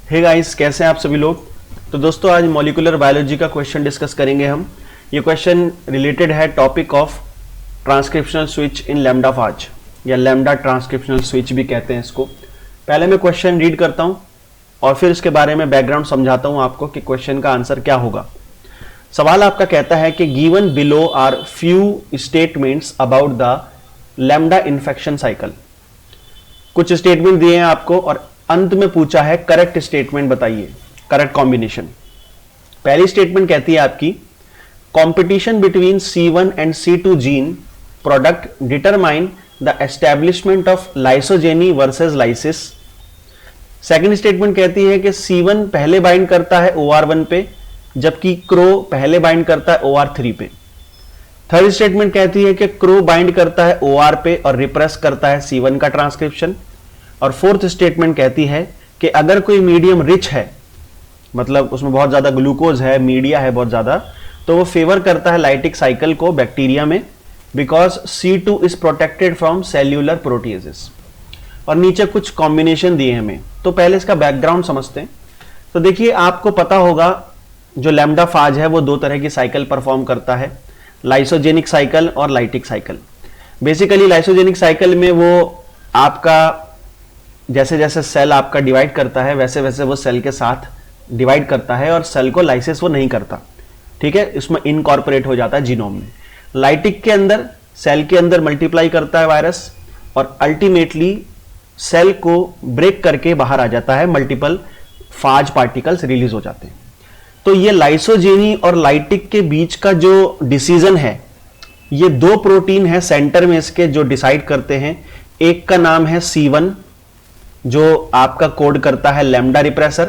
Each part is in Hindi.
हे गाइस, कैसे हैं आप सभी लोग। तो दोस्तों आज मॉलिक्यूलर बायोलॉजी का क्वेश्चन डिस्कस करेंगे हम। ये क्वेश्चन रिलेटेड है topic of transcriptional switch in lambda phage या लैम्डा ट्रांसक्रिप्शनल स्विच भी कहते हैं इसको। पहले मैं क्वेश्चन रीड करता हूं और फिर इसके बारे में बैकग्राउंड समझाता हूं आपको कि क्वेश्चन का आंसर क्या होगा। सवाल आपका कहता है कि given below are few statements about the lambda infection cycle. कुछ स्टेटमेंट दिए हैं आपको और अंत में पूछा है करेक्ट स्टेटमेंट बताइए, करेक्ट कॉम्बिनेशन। पहली स्टेटमेंट कहती है आपकी competition between C1 and C2 gene product determine the establishment of lysogeny versus lysis. Second statement कहती है कि C1 पहले बाइंड करता है OR1 पे जबकि क्रो पहले बाइंड करता है OR3 पे। थर्ड स्टेटमेंट कहती है कि क्रो बाइंड करता है OR पे और रिप्रेस करता है C1 का ट्रांसक्रिप्शन। और फोर्थ स्टेटमेंट कहती है कि अगर कोई मीडियम रिच है, मतलब उसमें बहुत ज्यादा ग्लूकोज है, मीडिया है बहुत ज्यादा, तो वो फेवर करता है लाइटिक साइकिल को बैक्टीरिया में, because C2 is protected from cellular proteases. और नीचे कुछ कॉम्बिनेशन दिए हमें। तो पहले इसका बैकग्राउंड समझते हैं। तो देखिए, आपको पता होगा जो लैम्डा फाज है वो दो तरह की साइकिल परफॉर्म करता है, लाइसोजेनिक साइकिल और lytic cycle. Basically lysogenic cycle में वो आपका जैसे जैसे सेल आपका डिवाइड करता है वैसे वैसे वो सेल के साथ डिवाइड करता है और सेल को लाइसिस वो नहीं करता, ठीक है, इसमें इनकॉर्पोरेट हो जाता है जीनोम में। लाइटिक के अंदर सेल के अंदर मल्टीप्लाई करता है वायरस और अल्टीमेटली सेल को ब्रेक करके बाहर आ जाता है, मल्टीपल फाज पार्टिकल्स रिलीज हो जाते हैं। तो ये लाइसोजेनी और लाइटिक के बीच का जो डिसीजन है, ये दो प्रोटीन है सेंटर में इसके जो डिसाइड करते हैं। एक का नाम है C1 जो आपका कोड करता है लैम्डा रिप्रेसर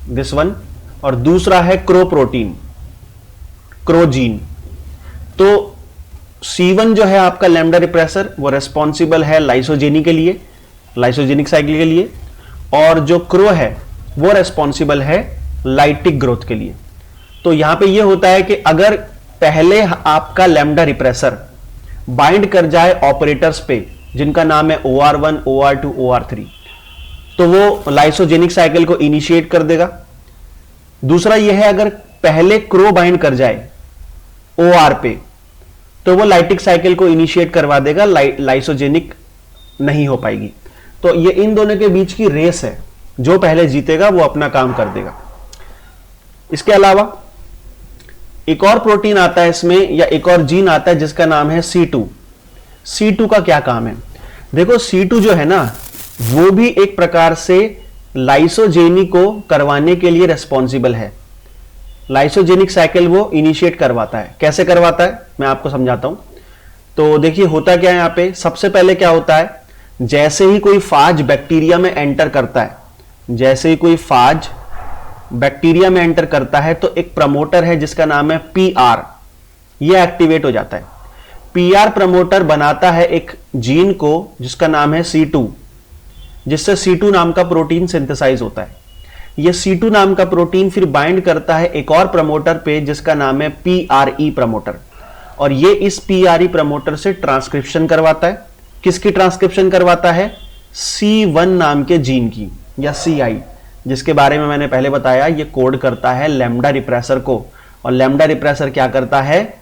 दिस वन, और दूसरा है क्रो प्रोटीन, क्रो जीन। तो C1 जो है आपका लैम्डा रिप्रेसर वो रेस्पॉन्सिबल है लाइसोजेनी के लिए, लाइसोजेनिक साइकिल के लिए, और जो क्रो है वो रेस्पॉन्सिबल है लाइटिक ग्रोथ के लिए। तो यहां पे ये होता है कि अगर पहले आपका लैम्डा रिप्रेसर बाइंड कर जाए ऑपरेटर्स पे जिनका नाम है OR1, OR2, OR3, तो वो लाइसोजेनिक साइकिल को इनिशिएट कर देगा। दूसरा यह है अगर पहले क्रो बाइंड कर जाए OR पे तो वो लाइटिक साइकिल को इनिशिएट करवा देगा, लाइसोजेनिक नहीं हो पाएगी। तो ये इन दोनों के बीच की रेस है, जो पहले जीतेगा वो अपना काम कर देगा। इसके अलावा एक और प्रोटीन आता है इसमें, या एक और जीन आता है जिसका नाम है C2। C2 का क्या काम है? देखो, C2 जो है ना वो भी एक प्रकार से लाइसोजेनी को करवाने के लिए रेस्पॉन्सिबल है। लाइसोजेनिक साइकिल वो इनिशिएट करवाता है। कैसे करवाता है मैं आपको समझाता हूं। तो देखिए होता क्या है यहां पे, सबसे पहले क्या होता है, जैसे ही कोई फाज बैक्टीरिया में एंटर करता है, जैसे ही कोई फाज बैक्टीरिया में एंटर करता है तो एक प्रमोटर है जिसका नाम है PR, ये एक्टिवेट हो जाता है। PR प्रमोटर बनाता है एक जीन को जिसका नाम है C2, जिससे C2 नाम का प्रोटीन सिंथेसाइज होता है। यह C2 नाम का प्रोटीन फिर बाइंड करता है एक और प्रमोटर पे जिसका नाम है PRE प्रमोटर, और ये इस PRE प्रमोटर से ट्रांसक्रिप्शन करवाता है। किसकी ट्रांसक्रिप्शन करवाता है? C1 नाम के जीन की, या CI, जिसके बारे में मैंने पहले बताया। ये कोड करता है लैम्डा रिप्रेसर को, और लैम्डा रिप्रेसर क्या करता है?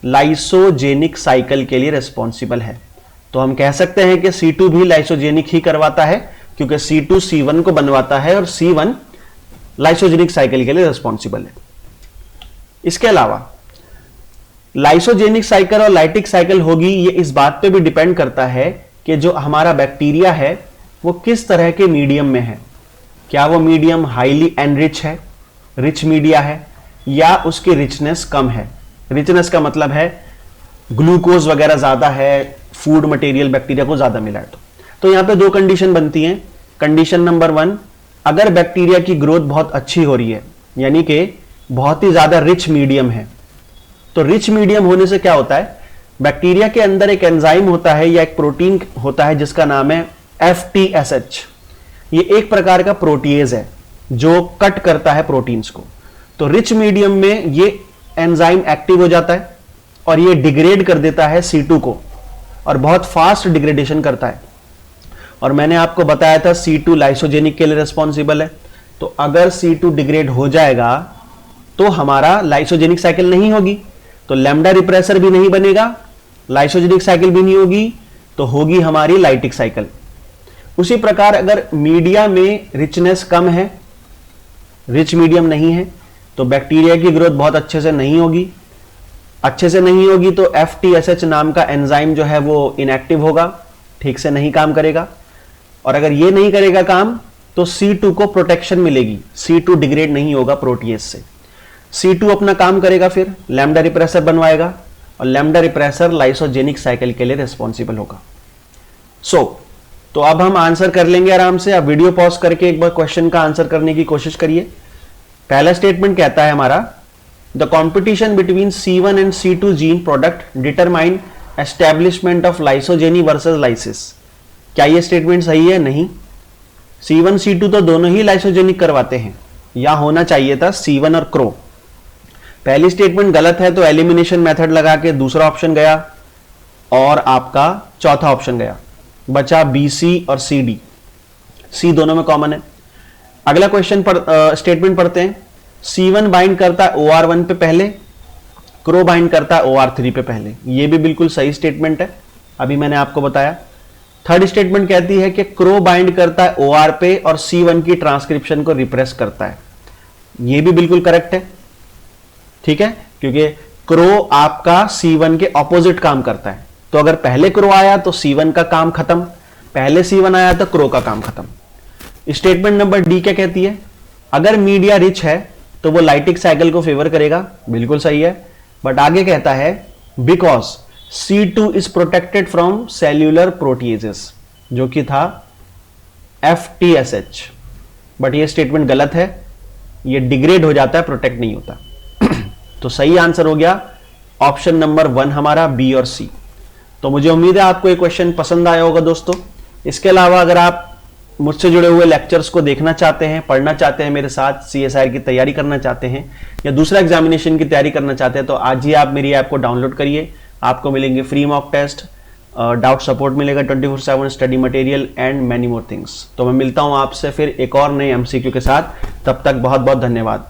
लाइसोजेनिक साइकिल के लिए रेस्पॉन्सिबल है। तो हम कह सकते हैं कि C2 भी लाइसोजेनिक ही करवाता है, क्योंकि C2 C1 को बनवाता है और C1 लाइसोजेनिक साइकिल के लिए रेस्पॉन्सिबल है। इसके अलावा लाइसोजेनिक साइकिल और लाइटिक साइकिल होगी, ये इस बात पे भी डिपेंड करता है कि जो हमारा बैक्टीरिया है वो किस तरह के मीडियम में है। क्या वो मीडियम हाईली एनरिच है, रिच मीडिया है, या उसकी रिचनेस कम है। रिचनेस का मतलब है ग्लूकोज वगैरह ज्यादा है, फूड मटेरियल बैक्टीरिया को ज्यादा मिला है। तो यहां पे दो कंडीशन बनती हैं। कंडीशन नंबर 1, अगर बैक्टीरिया की ग्रोथ बहुत अच्छी हो रही है, यानी कि बहुत ही ज्यादा रिच मीडियम है, तो रिच मीडियम होने से क्या होता है, बैक्टीरिया के अंदर एक एंजाइम होता है या एक प्रोटीन होता है जिसका नाम है FTSH। ये एक प्रकार का प्रोटीएज है जो कट करता है प्रोटीन्स को। तो रिच मीडियम में ये एंजाइम एक्टिव हो जाता है और ये डिग्रेड कर देता है C2 को, और बहुत फास्ट डिग्रेडेशन करता है। और मैंने आपको बताया था C2 लाइसोजेनिक के लिए रिस्पॉन्सिबल है। तो अगर C2 डिग्रेड हो जाएगा तो हमारा लाइसोजेनिक साइकिल नहीं होगी, तो लैम्डा रिप्रेसर भी नहीं बनेगा, लाइसोजेनिक साइकिल भी नहीं होगी, तो होगी हमारी लाइटिक साइकिल। उसी प्रकार अगर मीडिया में रिचनेस कम है, रिच मीडियम नहीं है, तो बैक्टीरिया की ग्रोथ बहुत अच्छे से नहीं होगी। अच्छे से नहीं होगी तो FTSH नाम का एंजाइम जो है वो इनएक्टिव होगा, ठीक से नहीं काम करेगा। और अगर ये नहीं करेगा काम तो C2 को प्रोटेक्शन मिलेगी, C2 डिग्रेड नहीं होगा प्रोटीएज से। C2 अपना काम करेगा, फिर लैम्डा रिप्रेसर बनवाएगा और लैम्डा रिप्रेसर लाइसोजेनिक साइकिल के लिए रिस्पॉन्सिबल होगा। तो अब हम आंसर कर लेंगे आराम से। आप वीडियो पॉज करके एक बार क्वेश्चन का आंसर करने की कोशिश करिए। पहला स्टेटमेंट कहता है हमारा, the competition between C1 and C2 gene product determine establishment of lysogeny versus lysis. क्या यह स्टेटमेंट सही है? नहीं। C1 C2 तो दोनों ही लाइसोजेनिक करवाते हैं, या होना चाहिए था C1 और क्रो। पहली स्टेटमेंट गलत है, तो एलिमिनेशन मेथड लगा के दूसरा ऑप्शन गया और आपका चौथा ऑप्शन गया, बचा BC और CD। C दोनों में कॉमन है। अगला क्वेश्चन स्टेटमेंट पढ़ते हैं। C1 बाइंड करता है OR1 पे पहले, क्रो बाइंड करता है OR3 पे पहले। ये भी बिल्कुल सही स्टेटमेंट है, अभी मैंने आपको बताया। थर्ड स्टेटमेंट कहती है कि क्रो बाइंड करता है OR पे और C1 की ट्रांसक्रिप्शन को रिप्रेस करता है। ये भी बिल्कुल करेक्ट है, ठीक है, क्योंकि क्रो आपका C1 के ऑपोजिट काम करता है। तो अगर पहले क्रो आया तो C1 का काम खत्म, पहले C1 आया तो क्रो का काम खत्म। स्टेटमेंट नंबर डी क्या कहती है? अगर मीडिया रिच है तो वो लाइटिक साइकिल को फेवर करेगा, बिल्कुल सही है। बट आगे कहता है because C2 is protected from cellular proteases, जो कि था FTSH। बट ये स्टेटमेंट गलत है, ये डिग्रेड हो जाता है, प्रोटेक्ट नहीं होता। तो सही आंसर हो गया ऑप्शन नंबर 1 हमारा, बी और सी। तो मुझे उम्मीद है आपको ये क्वेश्चन पसंद आया होगा दोस्तों। इसके अलावा अगर आप मुझसे जुड़े हुए लेक्चर्स को देखना चाहते हैं, पढ़ना चाहते हैं, मेरे साथ CSIR की तैयारी करना चाहते हैं या दूसरा एग्जामिनेशन की तैयारी करना चाहते हैं, तो आज ही आप मेरी ऐप को डाउनलोड करिए। आपको मिलेंगे free mock test, doubt support मिलेगा 24/7, study material and many more things. तो मैं मिलता हूं आपसे फिर एक और नए MCQ के साथ। तब तक बहुत बहुत धन्यवाद।